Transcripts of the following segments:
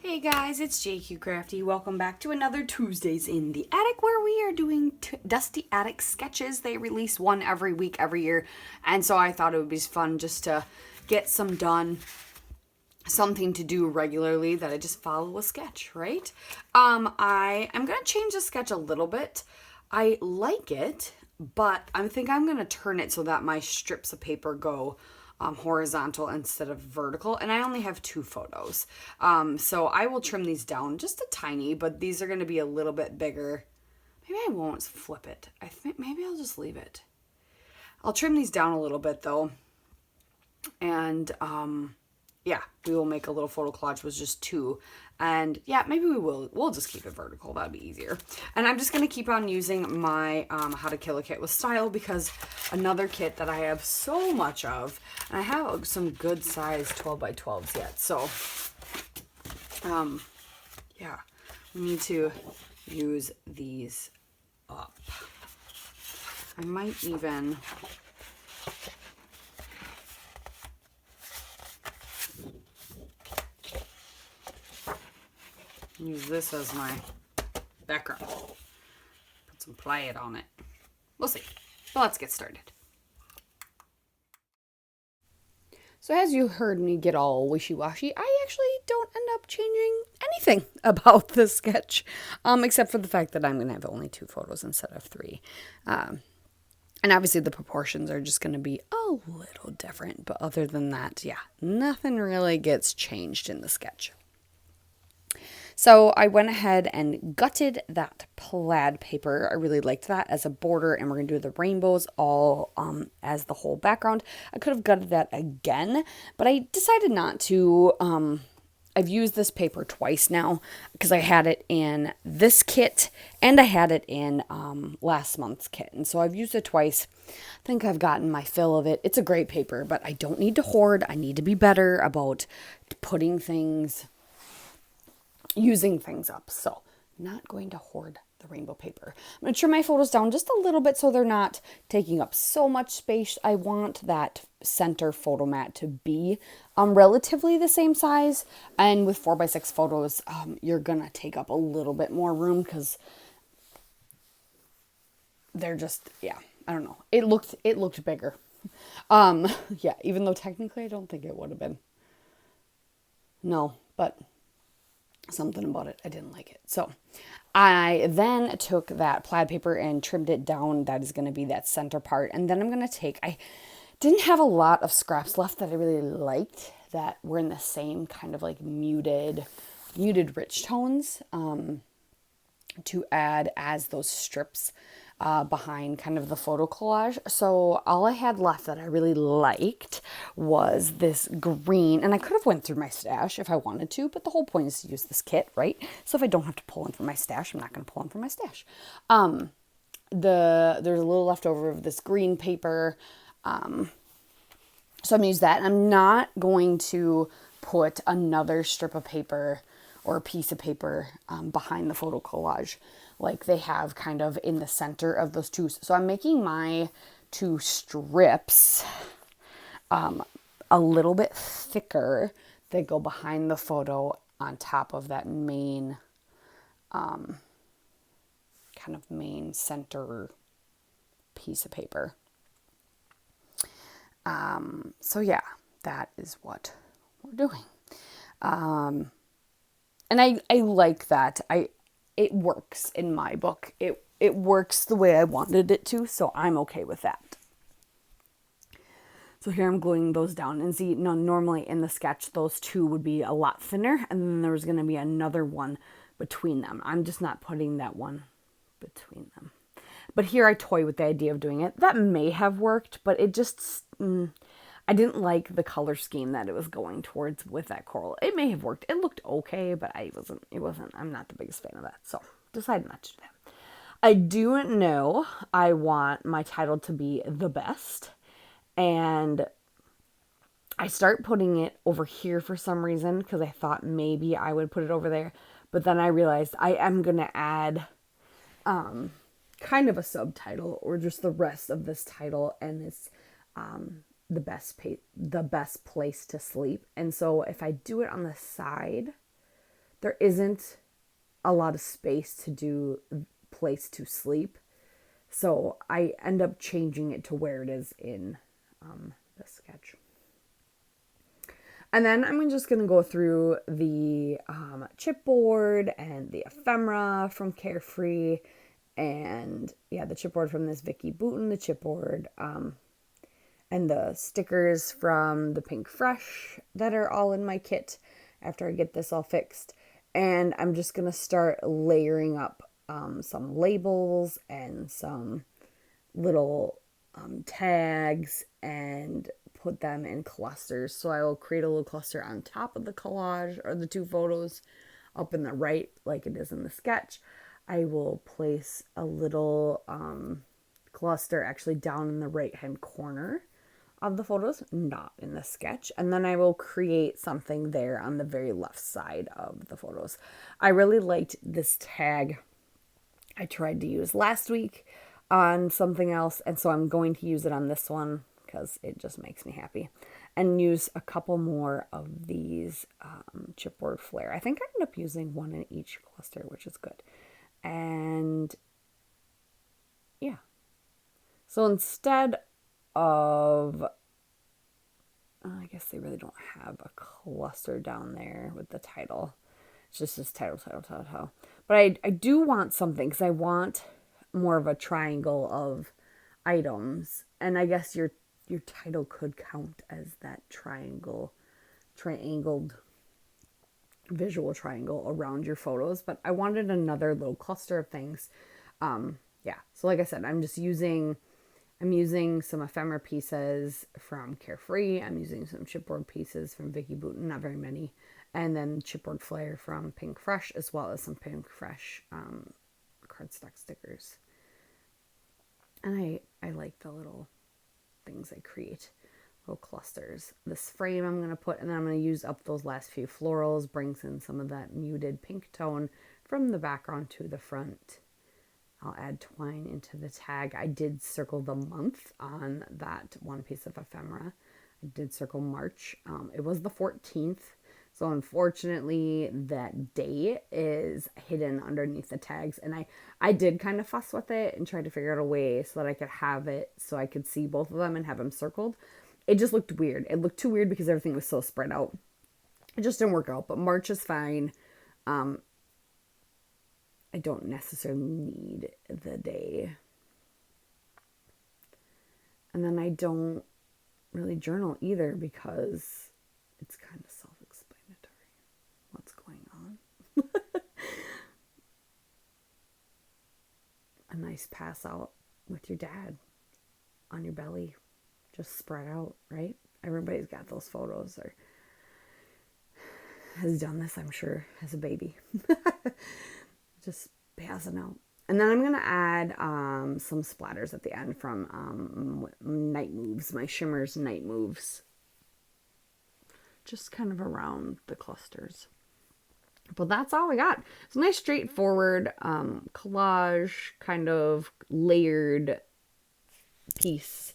Hey guys, it's JQ Crafty. Welcome back to another Tuesdays in the Attic where we are doing Dusty Attic sketches. They release one every week, every year. And so I thought it would be fun just to get some done. Something to do regularly that I just follow a sketch, right? I am going to change the sketch a little bit. I like it, but I think I'm going to turn it so that my strips of paper go horizontal instead of vertical, and I only have 2 photos. So I will trim these down just a tiny, but these are going to be a little bit bigger. Maybe I won't flip it. I think maybe I'll just leave it. I'll trim these down a little bit though, and yeah, we will make a little photo collage with just 2. And yeah, maybe we'll just keep it vertical. That'd be easier. And I'm just going to keep on using my How to Kill a Kit with Style, because another kit that I have so much of, and I have some good size 12 by 12s yet. So yeah, we need to use these up. I might even use this as my background. Put some Playit on it. We'll see. But let's get started. So as you heard me get all wishy-washy, I actually don't end up changing anything about this sketch, except for the fact that I'm going to have only 2 photos instead of 3. And obviously the proportions are just going to be a little different, but other than that, yeah, nothing really gets changed in the sketch. So I went ahead and gutted that plaid paper. I really liked that as a border, and we're going to do the rainbows all as the whole background. I could have gutted that again, but I decided not to. I've used this paper twice now because I had it in this kit and I had it in last month's kit. And so I've used it twice. I think I've gotten my fill of it. It's a great paper, but I don't need to hoard. I need to be better about putting things, using things up. So not going to hoard the rainbow paper. I'm going to trim my photos down just a little bit so they're not taking up so much space. I want that center photo mat to be relatively the same size. And with 4x6 photos, you're going to take up a little bit more room because they're just, yeah, I don't know. It looked bigger. Yeah, even though technically I don't think it would have been. No, but something about it, I didn't like it. So I then took that plaid paper and trimmed it down. That is going to be that center part. And then I'm going to take, I didn't have a lot of scraps left that I really liked that were in the same kind of like muted rich tones to add as those strips behind kind of the photo collage. So all I had left that I really liked was this green, and I could have went through my stash if I wanted to, but the whole point is to use this kit, right? So if I don't have to pull in from my stash, I'm not going to pull in from my stash. There's a little leftover of this green paper, so I'm going to use that. And I'm not going to put another strip of paper or a piece of paper behind the photo collage like they have kind of in the center of those 2. So I'm making my 2 strips a little bit thicker. They go behind the photo on top of that main kind of main center piece of paper. So yeah, that is what we're doing. And I like that. It works in my book. It works the way I wanted it to, so I'm okay with that. So here I'm gluing those down. And see, normally in the sketch, those 2 would be a lot thinner, and then there's going to be another one between them. I'm just not putting that one between them. But here I toy with the idea of doing it. That may have worked, but it just, I didn't like the color scheme that it was going towards with that coral. It may have worked. It looked okay, but I'm not the biggest fan of that. So decided not to do that. I do know I want my title to be The Best, and I start putting it over here for some reason because I thought maybe I would put it over there, but then I realized I am going to add kind of a subtitle or just the rest of this title, and it's the best place to sleep. And so if I do it on the side, there isn't a lot of space to do place to sleep. So I end up changing it to where it is in the sketch. And then I'm just going to go through the chipboard and the ephemera from Carefree. And yeah, the chipboard from this Vicki Boutin, the chipboard, and the stickers from the Pink Fresh that are all in my kit after I get this all fixed. And I'm just going to start layering up some labels and some little tags and put them in clusters. So I will create a little cluster on top of the collage or the two photos up in the right, like it is in the sketch. I will place a little cluster actually down in the right hand corner of the photos, not in the sketch. And then I will create something there on the very left side of the photos. I really liked this tag I tried to use last week on something else, and so I'm going to use it on this one because it just makes me happy. And use a couple more of these chipboard flair. I think I end up using one in each cluster, which is good. And yeah. So instead of, I guess they really don't have a cluster down there with the title. It's just this title. But I do want something because I want more of a triangle of items. And I guess your title could count as that triangled visual triangle around your photos. But I wanted another little cluster of things. Yeah. So like I said, I'm using some ephemera pieces from Carefree. I'm using some chipboard pieces from Vicki Boutin, not very many. And then chipboard flair from Pink Fresh, as well as some Pink Fresh cardstock stickers. And I like the little things I create, little clusters. This frame I'm going to put, and then I'm going to use up those last few florals, brings in some of that muted pink tone from the background to the front. I'll add twine into the tag. I did circle the month on that one piece of ephemera. I did circle March. It was the 14th. So unfortunately, that day is hidden underneath the tags. And I did kind of fuss with it and try to figure out a way so that I could have it so I could see both of them and have them circled. It just looked weird. It looked too weird because everything was so spread out. It just didn't work out. But March is fine. I don't necessarily need the day. And then I don't really journal either because it's kind of self-explanatory what's going on. A nice pass out with your dad on your belly, just spread out, right? Everybody's got those photos or has done this, I'm sure, as a baby. Just passing out. And then I'm going to add some splatters at the end from Night Moves, my Shimmers Night Moves. Just kind of around the clusters. But that's all we got. It's a nice straightforward collage, kind of layered piece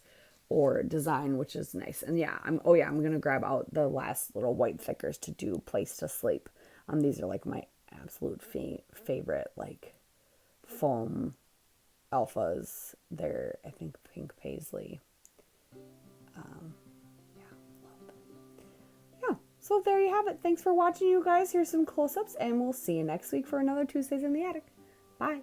or design, which is nice. And yeah, I'm going to grab out the last little white thickers to do Place to Sleep. These are like my absolute favorite, like foam alphas. They're, I think, pink paisley. Yeah, so there you have it. Thanks for watching, you guys. Here's some close-ups, and we'll see you next week for another Tuesdays in the Attic. Bye.